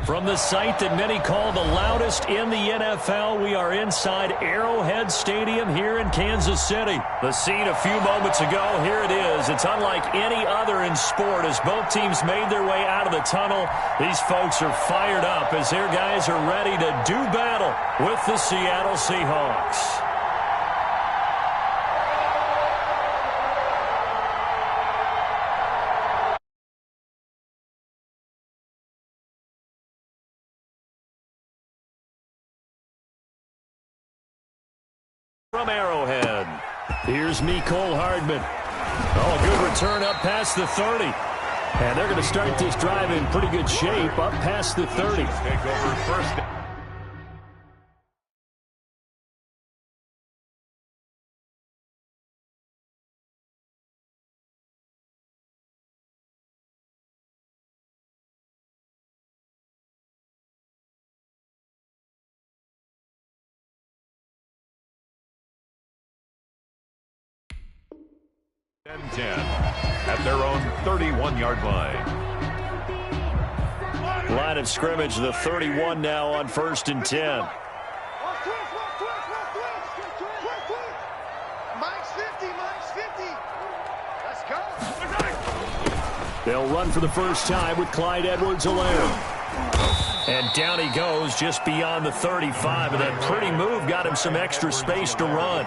From the site that many call the loudest in the NFL, we are inside Arrowhead Stadium here in Kansas City. The scene a few moments ago, here it is. It's unlike any other in sport as both teams made their way out of the tunnel. These folks are fired up as their guys are ready to do battle with the Seattle Seahawks. From Arrowhead, here's Mecole Hardman. Oh, good return up past the 30. And they're going to start this drive in pretty good shape up past the 30. Take over first. And 10 at their own 31-yard line. Line of scrimmage, the 31 now on 1st and 10. Mike's 50. Let's go. They'll run for the first time with Clyde Edwards-Helaire. And down he goes just beyond the 35. And that pretty move got him some extra space to run.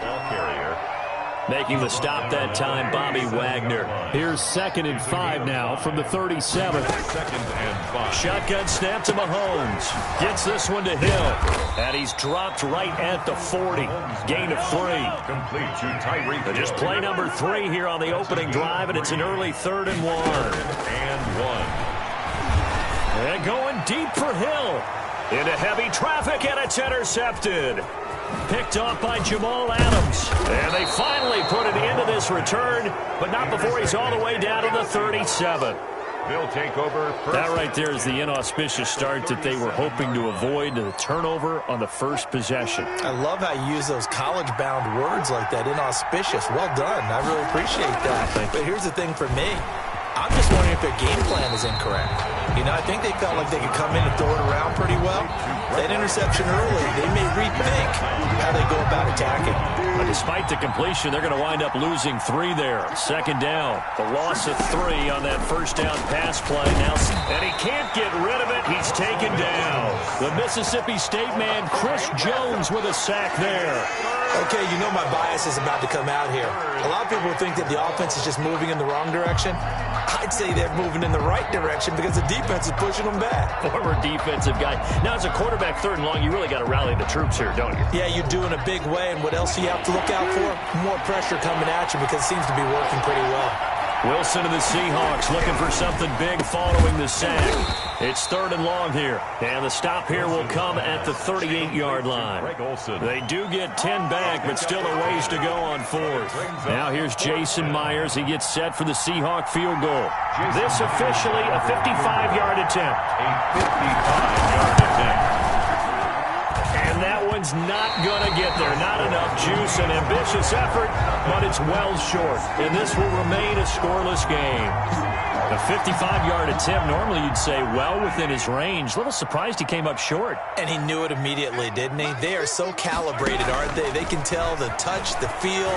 Making the stop that time, Bobby Wagner. Here's 2nd and 5 now from the 37. 2nd and 5. Shotgun snap to Mahomes. Gets this one to Hill. And he's dropped right at the 40. Gain of 3. Complete to Tyreek. Just play number 3 here on the opening drive, and it's an early 3rd and 1. 3rd and 1. And going deep for Hill. Into heavy traffic, and it's intercepted. Picked off by Jamal Adams. And they finally put an end to this return, but not before he's all the way down to the 37. They'll take over first. That right there is the inauspicious start that they were hoping to avoid, the turnover on the first possession. I love how you use those college-bound words like that, inauspicious. Well done. I really appreciate that. But here's the thing for me. I'm just wondering if their game plan is incorrect. You know, I think they felt like they could come in and throw it around pretty well. That interception early, they may rethink how they go about attacking. But despite the completion, they're going to wind up losing 3 there. 2nd down. The loss of 3 on that first down pass play. Now, and he can't get rid of it. He's taken down. The Mississippi State man, Chris Jones, with a sack there. Okay, you know my bias is about to come out here. A lot of people think that the offense is just moving in the wrong direction. I'd say they're moving in the right direction because the defense is pushing them back. Former defensive guy. Now, as a quarterback 3rd and long, you really got to rally the troops here, don't you? Yeah, you do in a big way. And what else do you have to look out for? More pressure coming at you because it seems to be working pretty well. Wilson and the Seahawks looking for something big following the sack. It's 3rd and long here. And the stop here will come at the 38-yard line. They do get 10 back, but still a ways to go on 4th. Now here's Jason Myers. He gets set for the Seahawk field goal. This officially a 55-yard attempt. A 55-yard attempt. And that one's not going to get there. Not enough juice, an ambitious effort, but it's well short. And this will remain a scoreless game. A 55-yard attempt, normally you'd say well within his range. A little surprised he came up short. And he knew it immediately, didn't he? They are so calibrated, aren't they? They can tell the touch, the feel.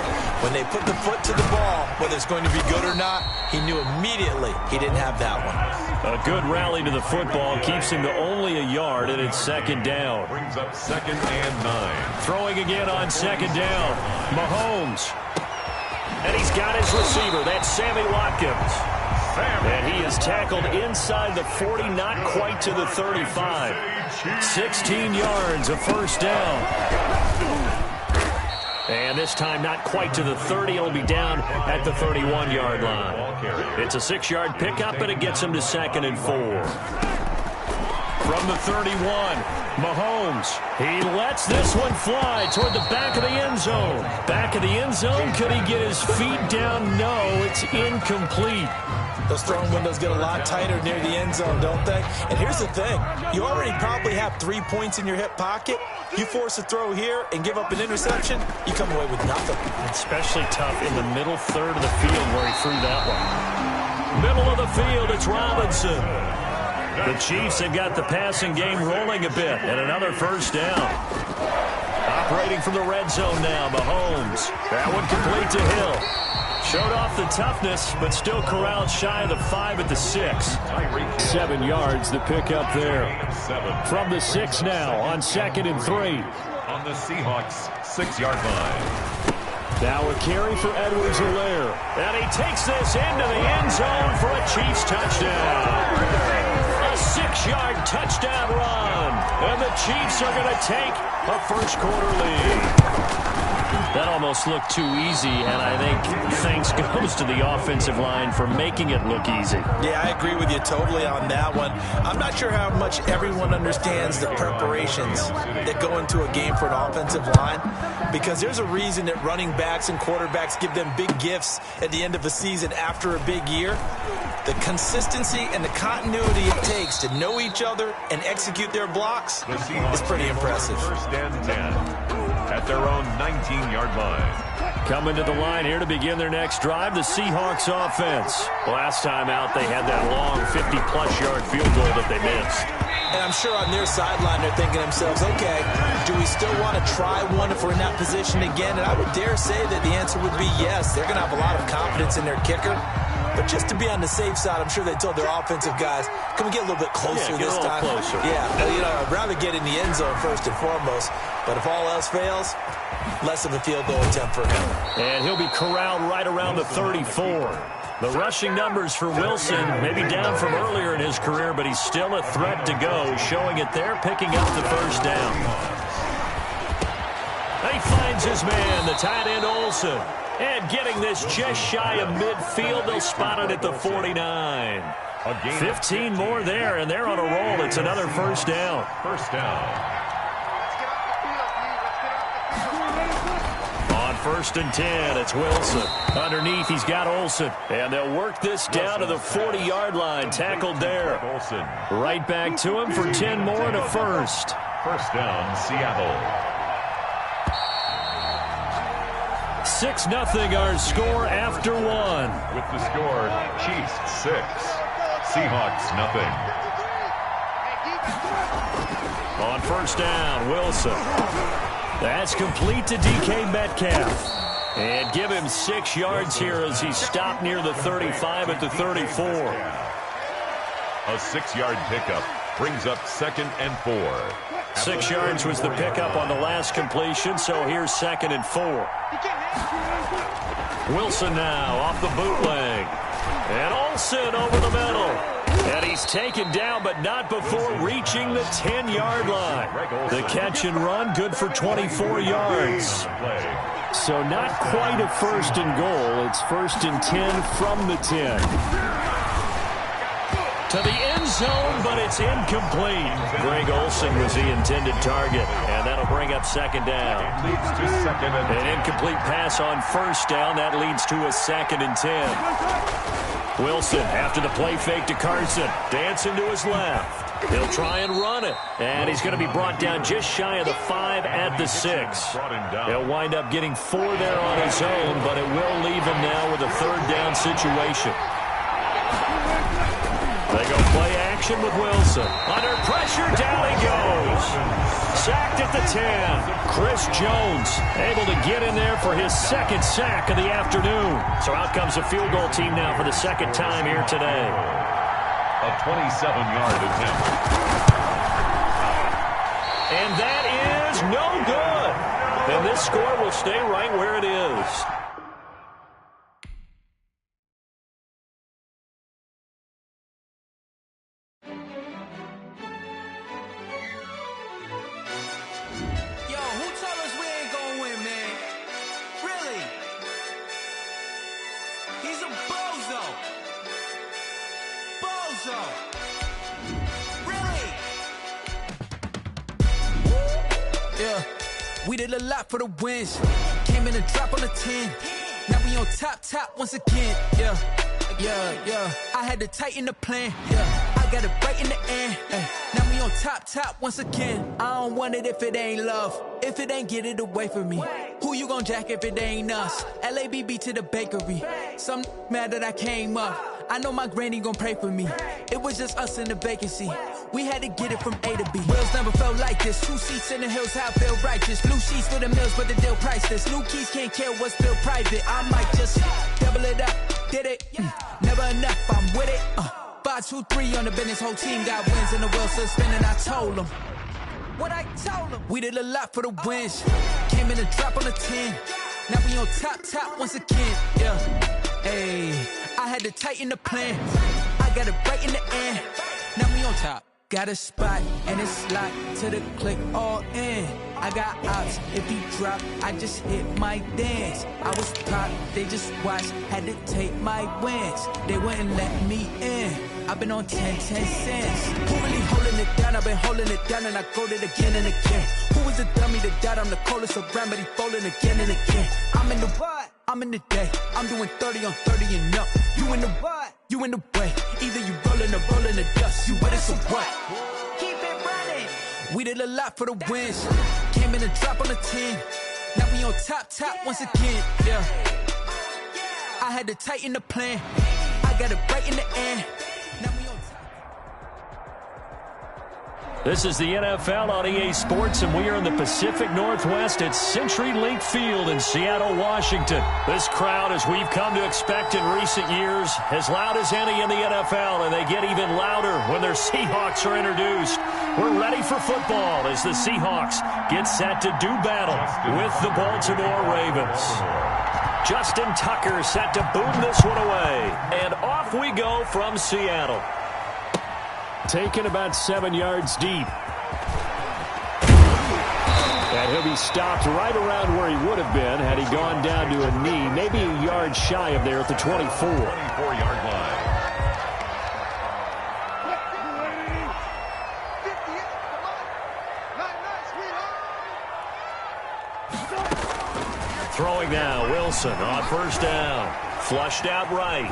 When they put the foot to the ball, whether it's going to be good or not, he knew immediately he didn't have that one. A good rally to the football keeps him to only a yard, and it's 2nd down. Brings up 2nd and 9. Throwing again on 2nd down. Mahomes. And he's got his receiver. That's Sammy Watkins. And he is tackled inside the 40, not quite to the 35. 16 yards, a 1st down. And this time not quite to the 30. It'll be down at the 31-yard line. It's a 6-yard pickup, and it gets him to 2nd and 4. From the 31, Mahomes. He lets this one fly toward the back of the end zone. Back of the end zone. Could he get his feet down? No, it's incomplete. Those throwing windows get a lot tighter near the end zone, don't they? And here's the thing. You already probably have 3 points in your hip pocket. You force a throw here and give up an interception, you come away with nothing. Especially tough in the middle third of the field where he threw that one. Middle of the field, it's Robinson. The Chiefs have got the passing game rolling a bit, and another 1st down. Operating from the red zone now, Mahomes. That one complete to Hill. Showed off the toughness, but still corralled shy of the 5 at the 6. 7 yards, the pickup there. From the 6 now on 2nd and 3. On the Seahawks 6-yard line. Now a carry for Edwards-Helaire. And he takes this into the end zone for a Chiefs touchdown. A 6-yard touchdown run. And the Chiefs are going to take a first-quarter lead. That almost looked too easy, and I think thanks goes to the offensive line for making it look easy. Yeah, I agree with you totally on that one. I'm not sure how much everyone understands the preparations that go into a game for an offensive line, because there's a reason that running backs and quarterbacks give them big gifts at the end of a season after a big year. The consistency and the continuity it takes to know each other and execute their blocks is pretty impressive. 1st and 10. At their own 19-yard line. Coming to the line here to begin their next drive, the Seahawks offense. Last time out, they had that long 50-plus yard field goal that they missed. And I'm sure on their sideline, they're thinking to themselves, okay, do we still want to try one if we're in that position again? And I would dare say that the answer would be yes. They're going to have a lot of confidence in their kicker. But just to be on the safe side, I'm sure they told their offensive guys, can we get a little bit closer this time? Closer. Yeah, I'd rather get in the end zone first and foremost. But if all else fails, less of a field goal attempt for him. And he'll be corralled right around the 34. The rushing numbers for Wilson, maybe down from earlier in his career, but he's still a threat to go, showing it there, picking up the 1st down. He finds his man, the tight end Olsen. And getting this just shy of midfield, they'll spot it at the 49. 15 more there, and they're on a roll. It's another 1st down. 1st down. On 1st and 10, it's Wilson. Underneath, he's got Olsen. And they'll work this down to the 40-yard line. Tackled there. Olsen. Right back to him for 10 more and a 1st. 1st down, Seattle. 6-0 our score after 1. With the score, Chiefs 6, Seahawks 0. On 1st down, Wilson. That's complete to DK Metcalf. And give him 6 yards here as he stopped near the 35 at the 34. A 6-yard pickup brings up 2nd and 4. 6 yards was the pickup on the last completion, so here's 2nd and 4. Wilson now off the bootleg. And Olsen over the middle. And he's taken down, but not before reaching the 10-yard line. The catch and run, good for 24 yards. So not quite a first and goal. It's first and 10 from the 10. To the end zone, but it's incomplete. Greg Olsen was the intended target, and that'll bring up second down. An incomplete pass on first down. That leads to a 2nd and 10. Wilson, after the play fake to Carson, dancing to his left. He'll try and run it, and he's going to be brought down just shy of the 5 at the 6. He'll wind up getting 4 there on his own, but it will leave him now with a 3rd down situation. They go play action with Wilson. Under pressure, down he goes. Sacked at the 10. Chris Jones able to get in there for his 2nd sack of the afternoon. So out comes a field goal team now for the 2nd time here today. A 27-yard attempt. And that is no good. And this score will stay right where it is. We did a lot for the wins. Came in and drop on the 10. Now we on top once again. Yeah. I had to tighten the plan. Yeah. I got it right in the end. Now we on top once again. I don't want it if it ain't love. If it ain't, get it away from me. Who you gon' jack if it ain't us? LABB to the bakery. Some mad that I came up. I know my granny gon' pray for me. It was just us in the vacancy. We had to get it from A to B. Wheels never felt like this. 2 seats in the hills, how I feel righteous. Blue sheets for the mills, but the deal priceless. New keys can't care what's still private. I might just double it up. Did it? Never enough, I'm with it. 5, 2, 3 on the business. Whole team got wins and the wheels still spinning. I told them what I told them. We did a lot for the wins. Came in and drop on the 10. Now we on top once again. Yeah. Hey, I had to tighten the plan. I got it right in the end. Now we on top. Got a spot and it's locked to the click all in. I got ops, if he drop, I just hit my dance. I was pop, they just watched, had to take my wins. They wouldn't let me in. I've been on 10 cents. Who really holding it down? I've been holding it down and I go it again and again. Who is the dummy that died? I'm the coldest around, but he folding again and again. I'm in the what? I'm in the day. I'm doing 30 on 30 and up. You in the what? You in the way. Either you rolling or rolling the dust. You with it, so what? Keep it running. We did a lot for the wins. Came in and drop on the 10. Now we on top once again. Yeah. I had to tighten the plan. I got it right in the end. Now we on top. This is the NFL on EA Sports, and we are in the Pacific Northwest at CenturyLink Field in Seattle, Washington. This crowd, as we've come to expect in recent years, as loud as any in the NFL, and they get even louder when their Seahawks are introduced. We're ready for football as the Seahawks get set to do battle with the Baltimore Ravens. Justin Tucker set to boom this one away, and off we go from Seattle. Taken about 7 yards deep. And he'll be stopped right around where he would have been had he gone down to a knee, maybe a yard shy of there at the 24. 24-yard line. Throwing now, Wilson on first down. Flushed out right.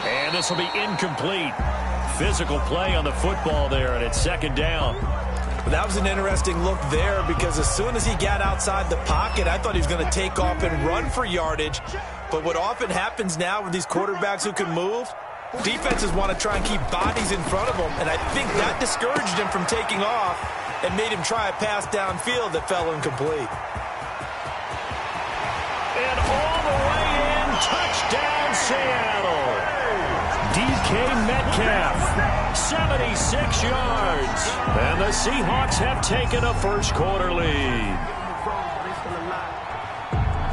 And this will be incomplete. Physical play on the football there, and it's second down. Well, that was an interesting look there because as soon as he got outside the pocket, I thought he was going to take off and run for yardage. But what often happens now with these quarterbacks who can move, defenses want to try and keep bodies in front of them, and I think that discouraged him from taking off and made him try a pass downfield that fell incomplete. And all the way in, touchdown Seattle. DK Metcalf, 76 yards. And the Seahawks have taken a first quarter lead.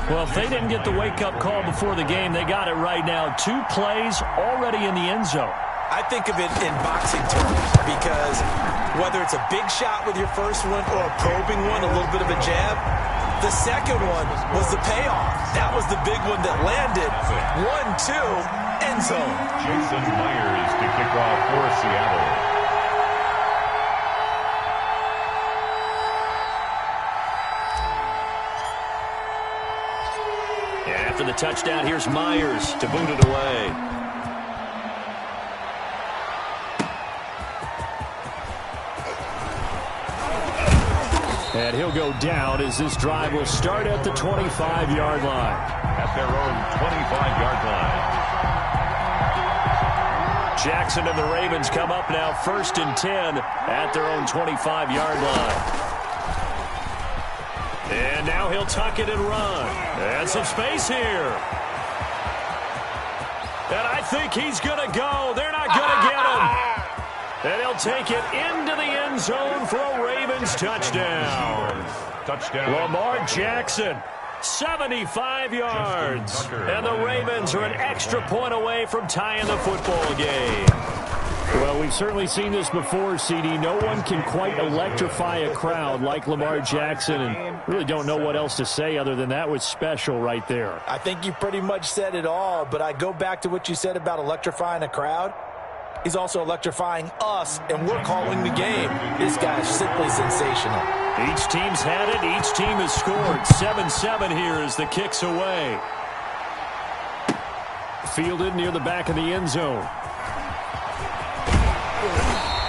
Well, if they didn't get the wake-up call before the game, they got it right now. 2 plays already in the end zone. I think of it in boxing terms because whether it's a big shot with your first one or a probing one, a little bit of a jab, the second one was the payoff. That was the big one that landed. 1-2, end zone. Jason Myers to kick off for Seattle. After the touchdown, here's Myers to boot it away. And he'll go down as this drive will start at the 25-yard line. At their own 25-yard line. Jackson and the Ravens come up now 1st and 10 at their own 25-yard line. And now he'll tuck it and run. And some space here. And I think he's going to go. They're not going to get him. And he'll take it into the end zone for a Ravens touchdown. Lamar Jackson, 75 yards. And the Ravens are an extra point away from tying the football game. Well, we've certainly seen this before, CD. No one can quite electrify a crowd like Lamar Jackson, and really don't know what else to say other than that was special right there. I think you pretty much said it all, but I go back to what you said about electrifying a crowd. He's also electrifying us, and we're calling the game. This guy's simply sensational. Each team's had it. Each team has scored. 7-7 here as the kick's away. Fielded near the back of the end zone.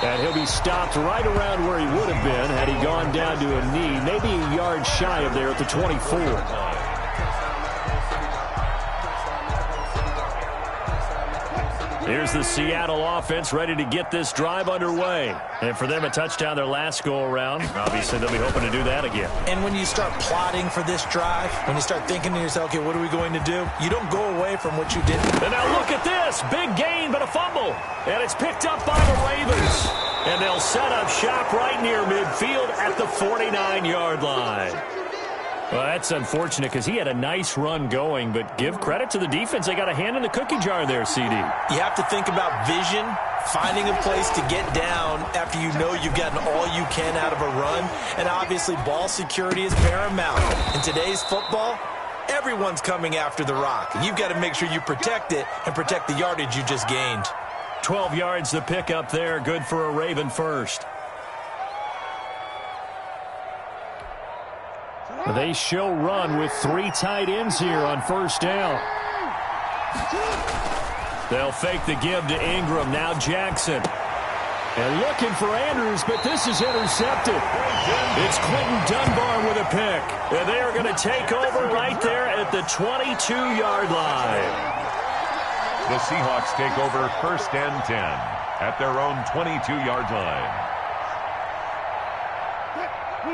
And he'll be stopped right around where he would have been had he gone down to a knee, maybe a yard shy of there at the 24. Here's the Seattle offense ready to get this drive underway. And for them, a touchdown their last go-around. Obviously, they'll be hoping to do that again. And when you start plotting for this drive, when you start thinking to yourself, okay, what are we going to do? You don't go away from what you did. And now look at this. Big gain, but a fumble. And it's picked up by the Ravens. And they'll set up shop right near midfield at the 49-yard line. Well, that's unfortunate because he had a nice run going, but give credit to the defense. They got a hand in the cookie jar there, CD. You have to think about vision, finding a place to get down after you know you've gotten all you can out of a run, and obviously ball security is paramount. In today's football, everyone's coming after the rock. You've got to make sure you protect it and protect the yardage you just gained. 12 yards to pick up there, good for a Raven first. They show run with 3 tight ends here on first down. They'll fake the give to Ingram. Now Jackson. And looking for Andrews, but this is intercepted. It's Quentin Dunbar with a pick. And they are going to take over right there at the 22-yard line. The Seahawks take over 1st and 10 at their own 22-yard line.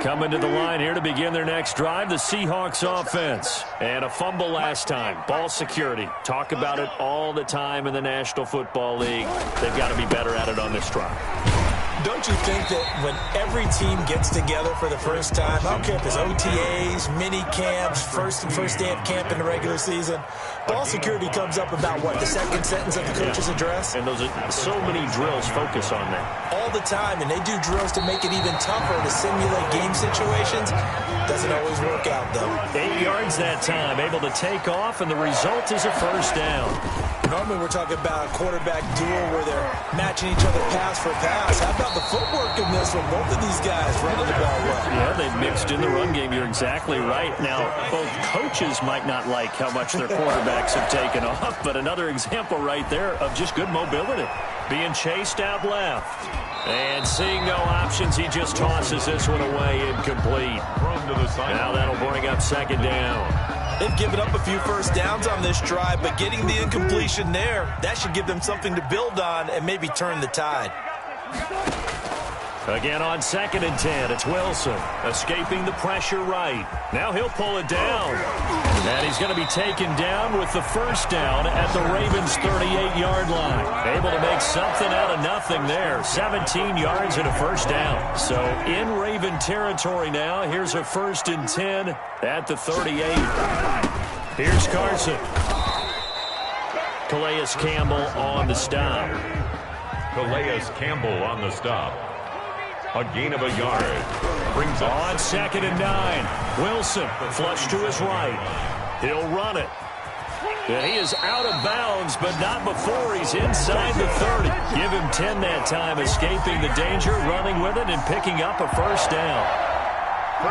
Coming to the line here to begin their next drive, the Seahawks offense. And a fumble last time. Ball security. Talk about it all the time in the National Football League. They've got to be better at it on this drive. Don't you think that when every team gets together for the first time, I don't care if it's OTAs, mini camps, first day of camp in the regular season, ball security comes up about, what, the second sentence of the coach's address? And those are so many drills focus on that. All the time, and they do drills to make it even tougher to simulate game situations. Doesn't always work out, though. 8 yards that time, able to take off, and the result is a first down. Normally we're talking about a quarterback duel where they're matching each other pass for pass. How about the footwork in this one? Both of these guys running the ball well. Yeah, they've mixed in the run game. You're exactly right. Now, both coaches might not like how much their quarterbacks have taken off, but another example right there of just good mobility. Being chased out left. And seeing no options, he just tosses this one away, incomplete. Now that'll bring up 2nd down. They've given up a few first downs on this drive, but getting the incompletion there, that should give them something to build on and maybe turn the tide. Again on 2nd and 10, it's Wilson escaping the pressure right. Now he'll pull it down. And he's going to be taken down with the first down at the Ravens' 38-yard line. Able to make something out of nothing there. 17 yards and a first down. So in Raven territory now, here's a 1st and 10 at the 38. Here's Carson. Calais Campbell on the stop. Calais Campbell on the stop. A gain of a yard. Brings up on 2nd and 9. Wilson flush to his right. He'll run it. And he is out of bounds, but not before he's inside the 30. Give him 10 that time, escaping the danger, running with it, and picking up a first down.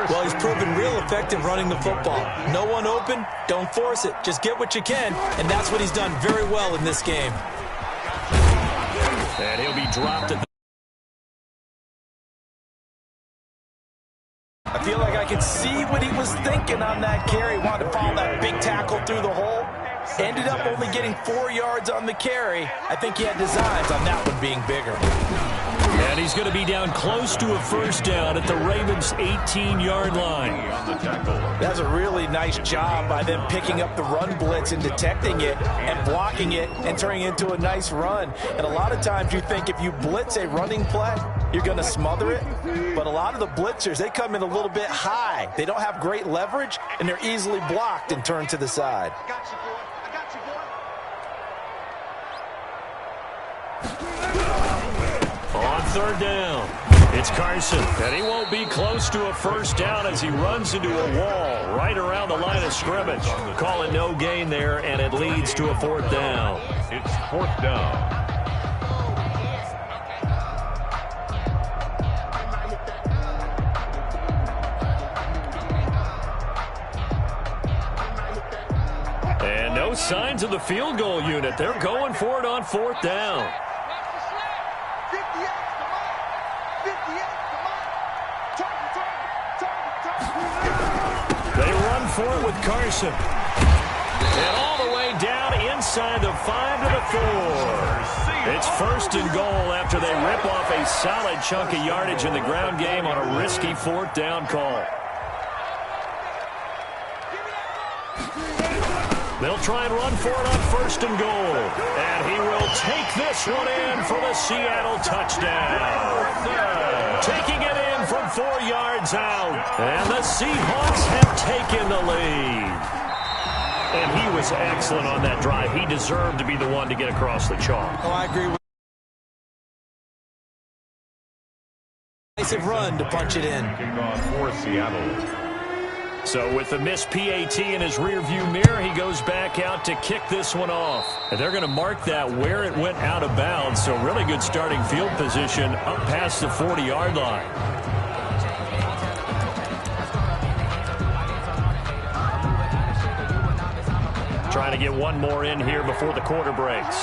Well, he's proven real effective running the football. No one open, don't force it. Just get what you can, and that's what he's done very well in this game. And he'll be dropped at the I feel like I can see what he was thinking on that carry. Wanted to follow that big tackle through the hole. Ended up only getting 4 yards on the carry. I think he had designs on that one being bigger. And he's going to be down close to a first down at the Ravens' 18-yard line. That's a really nice job by them picking up the run blitz and detecting it and blocking it and turning it into a nice run. And a lot of times you think if you blitz a running play, you're going to smother it. But a lot of the blitzers, they come in a little bit high. They don't have great leverage, and they're easily blocked and turned to the side. I got you, boy. I got you, boy. On 3rd down, it's Carson, and he won't be close to a first down as he runs into a wall right around the line of scrimmage. Calling no gain there, and it leads to a 4th down. It's 4th down. And no signs of the field goal unit. They're going for it on 4th down. 58, come on. 58, come on. Target. They run for it with Carson. And all the way down inside the 5 to the 4. It's 1st and goal after they rip off a solid chunk of yardage in the ground game on a risky 4th down call. They'll try and run for it on 1st and goal. And he will take this one in for the Seattle touchdown. Taking it in from 4 yards out. And the Seahawks have taken the lead. And he was excellent on that drive. He deserved to be the one to get across the chalk. Oh, I agree with nice run to punch it in. Kickoff for Seattle. So with the missed PAT in his rearview mirror, he goes back out to kick this one off. And they're going to mark that where it went out of bounds. So really good starting field position up past the 40-yard line. Trying to get one more in here before the quarter breaks.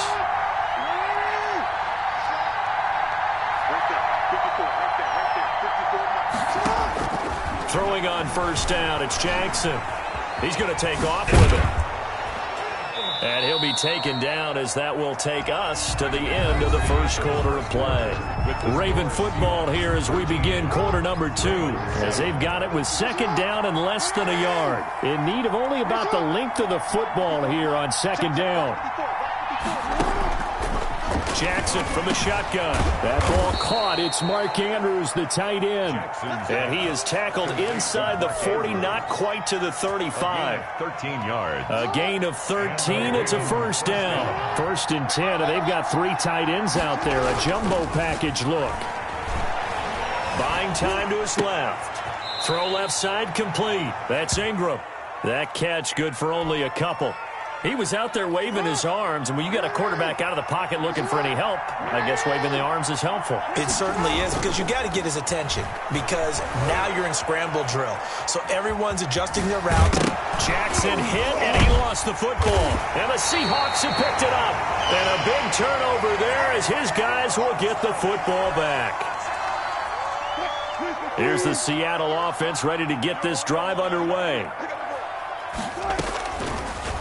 Throwing on 1st down, it's Jackson. He's going to take off with it. And he'll be taken down as that will take us to the end of the 1st quarter of play. Raven football here as we begin quarter number 2. As they've got it with 2nd down and less than a yard. In need of only about the length of the football here on 2nd down. Jackson from the shotgun. That ball caught. It's Mark Andrews, the tight end. And he is tackled inside the 40, not quite to the 35. 13 yards. A gain of 13. It's a 1st down. 1st and 10, and they've got 3 tight ends out there. A jumbo package look. Buying time to his left. Throw left side complete. That's Ingram. That catch good for only a couple. He was out there waving his arms, and when you got a quarterback out of the pocket looking for any help, I guess waving the arms is helpful. It certainly is, because you got to get his attention, because now you're in scramble drill. So everyone's adjusting their route. Jackson hit, and he lost the football. And the Seahawks have picked it up. And a big turnover there as his guys will get the football back. Here's the Seattle offense ready to get this drive underway.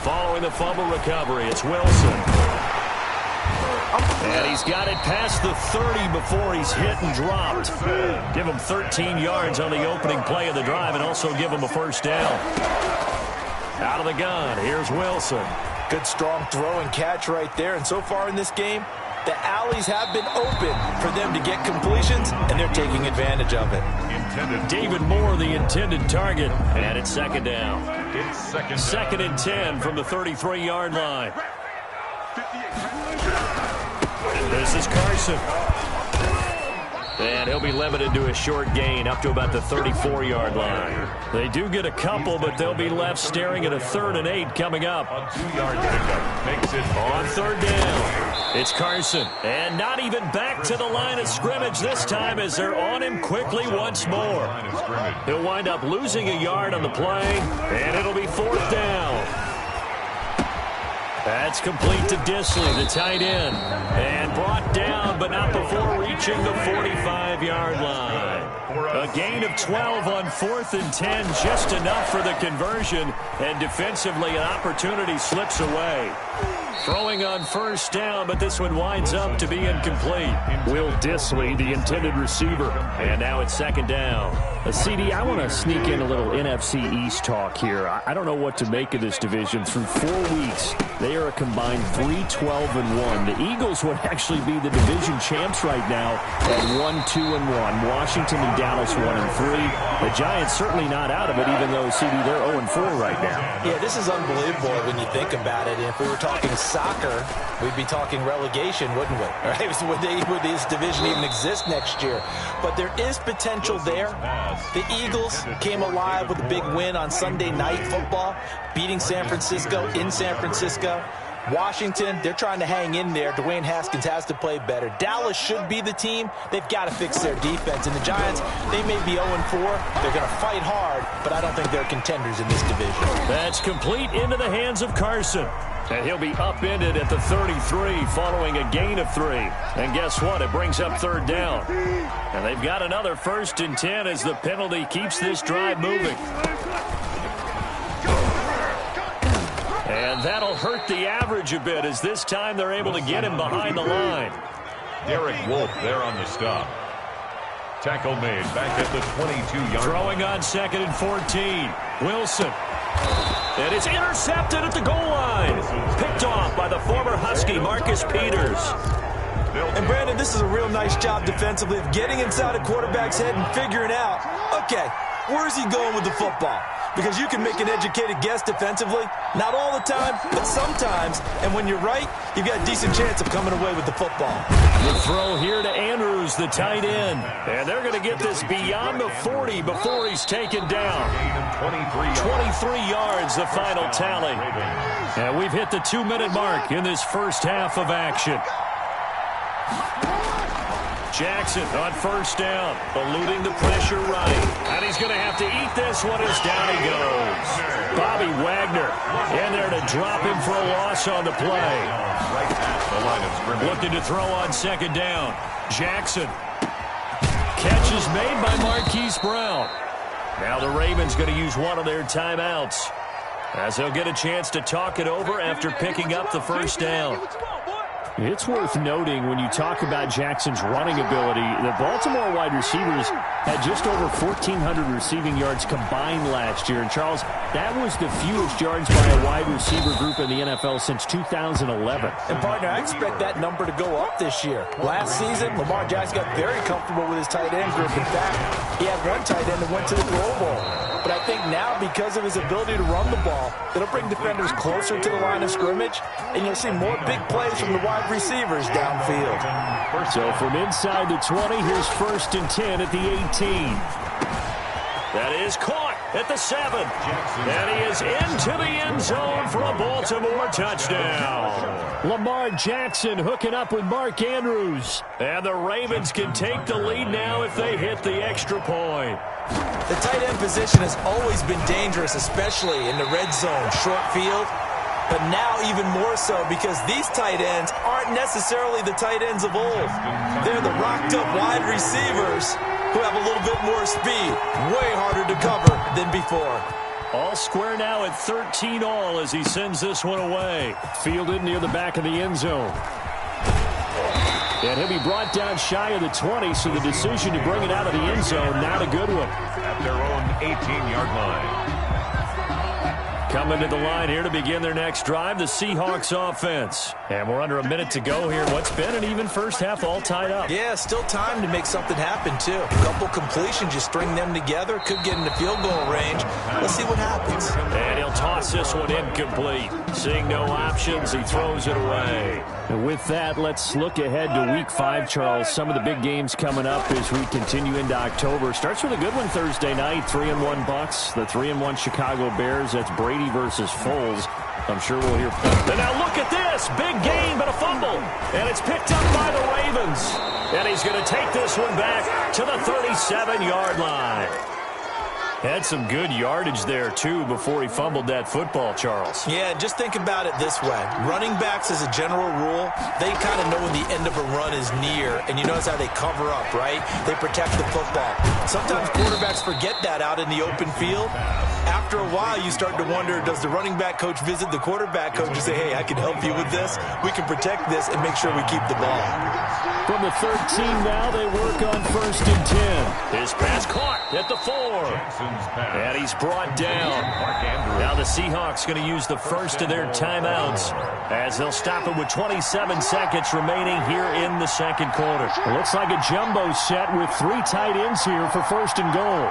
Following the fumble recovery, it's Wilson. And he's got it past the 30 before he's hit and dropped. Give him 13 yards on the opening play of the drive and also give him a first down. Out of the gun, here's Wilson. Good strong throw and catch right there. And so far in this game, the alleys have been open for them to get completions, and they're taking advantage of it. David Moore, the intended target, and it's second down. It's second and 10 from the 33-yard line. This is Carson. And he'll be limited to a short gain up to about the 34-yard line. They do get a couple, but they'll be left staring at a 3rd and 8 coming up. A 2-yard pickup makes it on third down. It's Carson. And not even back to the line of scrimmage this time as they're on him quickly once more. He'll wind up losing a yard on the play, and it'll be 4th down. That's complete to Disley, the tight end. And brought down, but not before reaching the 45-yard line. A gain of 12 on 4th and 10, just enough for the conversion. And defensively, an opportunity slips away. Throwing on first down, but this one winds up to be incomplete. Will Disley, the intended receiver. And now it's second down. CD, I want to sneak in a little NFC East talk here. I don't know what to make of this division. Through 4 weeks, they are a combined 3-12-1. The Eagles would actually be the division champs right now at 1-2-1. Washington and Dallas 1-3. The Giants certainly not out of it, even though, CD, they're 0-4 right now. Yeah, this is unbelievable when you think about it. And if we were talking soccer, we'd be talking relegation, wouldn't we? Right? Would this division even exist next year? But there is potential there. The Eagles came alive with a big win on Sunday Night Football, beating San Francisco in San Francisco. Washington, they're trying to hang in there. Dwayne Haskins has to play better. Dallas should be the team. They've got to fix their defense. And the Giants, they may be 0-4. They're going to fight hard, but I don't think they're contenders in this division. That's complete into the hands of Carson. And he'll be upended at the 33 following a gain of 3. And guess what? It brings up 3rd down. And they've got another 1st and 10 as the penalty keeps this drive moving. And that'll hurt the average a bit as this time they're able to get him behind the line. Derek Wolfe there on the stop. Tackle made back at the 22-yard. Throwing on 2nd and 14. Wilson. And it's intercepted at the goal line. Picked off by the former Husky, Marcus Peters. And, Brandon, this is a real nice job defensively of getting inside a quarterback's head and figuring out, okay, where's he going with the football? Because you can make an educated guess defensively. Not all the time, but sometimes. And when you're right, you've got a decent chance of coming away with the football. The throw here to Andrews, the tight end. And they're going to get this beyond the 40 before he's taken down. 23 yards, the final tally. And we've hit the 2-minute mark in this first half of action. Jackson on first down, eluding the pressure right. And he's going to have to eat this one as down he goes. Bobby Wagner in there to drop him for a loss on the play. Looking to throw on 2nd down. Jackson. Catch is made by Marquise Brown. Now the Ravens going to use one of their timeouts as they'll get a chance to talk it over after picking up the first down. It's worth noting when you talk about Jackson's running ability, the Baltimore wide receivers had just over 1,400 receiving yards combined last year. And, Charles, that was the fewest yards by a wide receiver group in the NFL since 2011. And, partner, I expect that number to go up this year. Last season, Lamar Jackson got very comfortable with his tight end group. In fact, he had one tight end that went to the Pro Bowl. But I think now, because of his ability to run the ball, it'll bring defenders closer to the line of scrimmage, and you'll see more big plays from the wide receivers downfield. So from inside the 20, here's 1st and 10 at the 18. That is caught at the 7. And he is into the end zone for a Baltimore touchdown. Lamar Jackson hooking up with Mark Andrews. And the Ravens can take the lead now if they hit the extra point. The tight end position has always been dangerous, especially in the red zone, short field. But now even more so because these tight ends aren't necessarily the tight ends of old. They're the rocked-up wide receivers who have a little bit more speed, way harder to cover than before. All square now at 13 all as he sends this one away. Fielded near the back of the end zone. And he'll be brought down shy of the 20, so the decision to bring it out of the end zone, not a good one. At their own 18-yard line. Coming to the line here to begin their next drive, the Seahawks offense. And we're under a minute to go here. What's been an even first half, all tied up. Yeah, still time to make something happen, too. A couple completions, you string them together, could get into field goal range. Let's see what happens. And he'll toss this one incomplete. Seeing no options, he throws it away. And with that, let's look ahead to Week 5, Charles. Some of the big games coming up as we continue into October. Starts with a good one Thursday night, 3-1 Bucks, the 3-1 Chicago Bears. That's Brady versus Foles. I'm sure we'll hear. And now look at this. Big gain, but a fumble. And it's picked up by the Ravens. And he's going to take this one back to the 37-yard line. Had some good yardage there, too, before he fumbled that football, Charles. Yeah, just think about it this way. Running backs, as a general rule, they kind of know when the end of a run is near, and you notice how they cover up, right? They protect the football. Sometimes quarterbacks forget that out in the open field. After a while, you start to wonder, does the running back coach visit the quarterback coach and say, hey, I can help you with this? We can protect this and make sure we keep the ball. From the 13 now, they work on 1st and 10. His pass caught at the 4. And he's brought down. Now the Seahawks going to use the first of their timeouts as they'll stop it with 27 seconds remaining here in the second quarter. It looks like a jumbo set with 3 tight ends here for 1st and goal.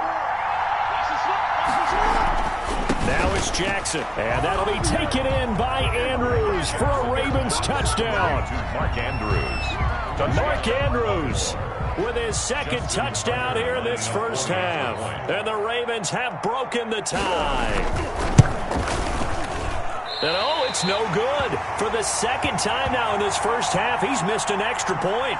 Now it's Jackson. And that'll be taken in by Andrews for a Ravens touchdown. Mark Andrews. Mark Andrews with his second touchdown here in this first half. And the Ravens have broken the tie. And oh, it's no good. For the second time now in this first half, he's missed an extra point.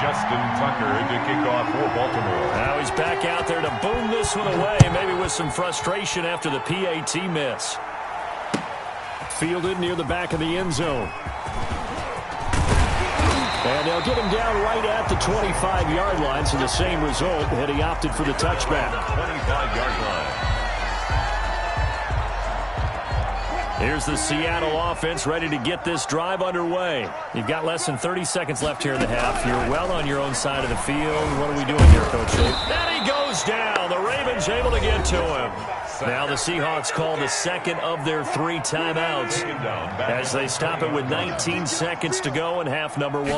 Justin Tucker to kick off for Baltimore. Now he's back out there to boom this one away, maybe with some frustration after the PAT miss. Fielded near the back of the end zone. And they'll get him down right at the 25-yard line, so the same result, and he opted for the touchback. 25-yard line. Here's the Seattle offense ready to get this drive underway. You've got less than 30 seconds left here in the half. You're well on your own side of the field. What are we doing here, Coach? And he goes down. The Ravens able to get to him. Now the Seahawks call the second of their 3 timeouts as they stop it with 19 seconds to go in half number 1.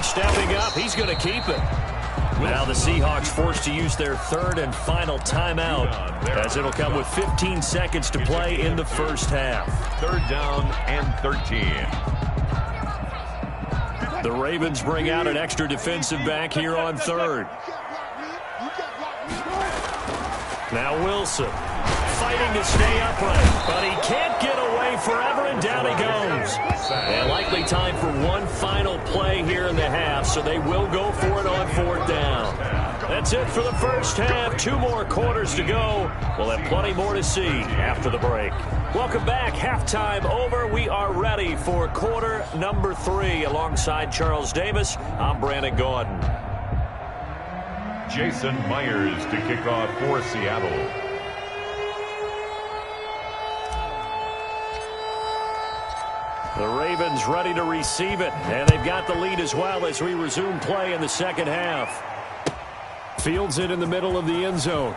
Stepping up, he's going to keep it. Now the Seahawks forced to use their 3rd and final timeout as it'll come with 15 seconds to play in the first half. 3rd down and 13. The Ravens bring out an extra defensive back here on 3rd. Now Wilson fighting to stay upright, but he can't get away forever, and down he goes. And likely time for one final play here in the half, so they will go for it on 4th down. That's it for the first half. 2 more quarters to go. We'll have plenty more to see after the break. Welcome back. Halftime over. We are ready for quarter number 3. Alongside Charles Davis, I'm Brandon Gordon. Jason Myers to kick off for Seattle. The Ravens ready to receive it, and they've got the lead as well as we resume play in the second half. Fields it in the middle of the end zone.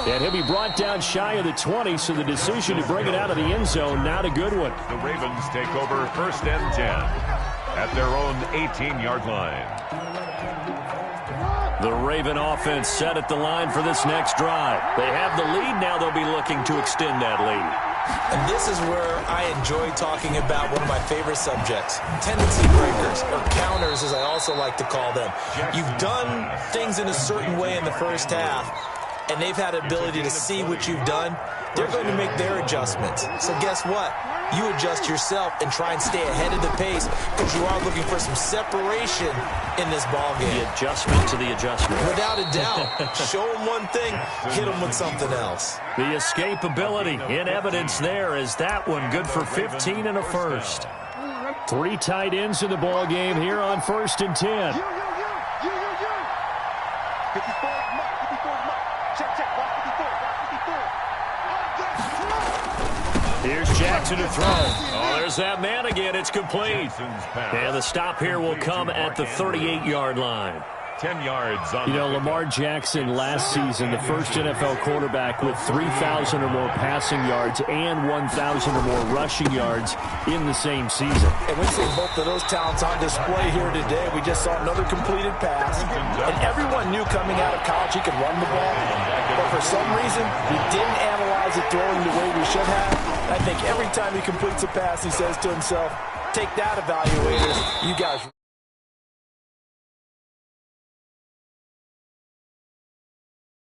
And he'll be brought down shy of the 20, so the decision to bring it out of the end zone, not a good one. The Ravens take over 1st and 10 at their own 18-yard line. The Raven offense set at the line for this next drive. They have the lead. Now they'll be looking to extend that lead. And this is where I enjoy talking about one of my favorite subjects, tendency breakers, or counters as I also like to call them. You've done things in a certain way in the first half, and they've had the ability to see what you've done. They're going to make their adjustments. So guess what? You adjust yourself and try and stay ahead of the pace because you are looking for some separation in this ballgame. The adjustment to the adjustment. Without a doubt. Show them one thing, hit them with something else. The escapability in evidence there is that one good for 15 and a first. 3 tight ends in the ball game here on 1st and 10. Here's Jackson to throw. Oh, there's that man again. It's complete. And the stop here will come at the 38-yard line. 10 yards on Lamar Jackson last season, the first NFL quarterback with 3,000 or more passing yards and 1,000 or more rushing yards in the same season. And we see both of those talents on display here today. We just saw another completed pass. And everyone knew coming out of college he could run the ball. But for some reason, we didn't analyze it throwing the way we should have. I think every time he completes a pass, he says to himself, take that, evaluators. You guys...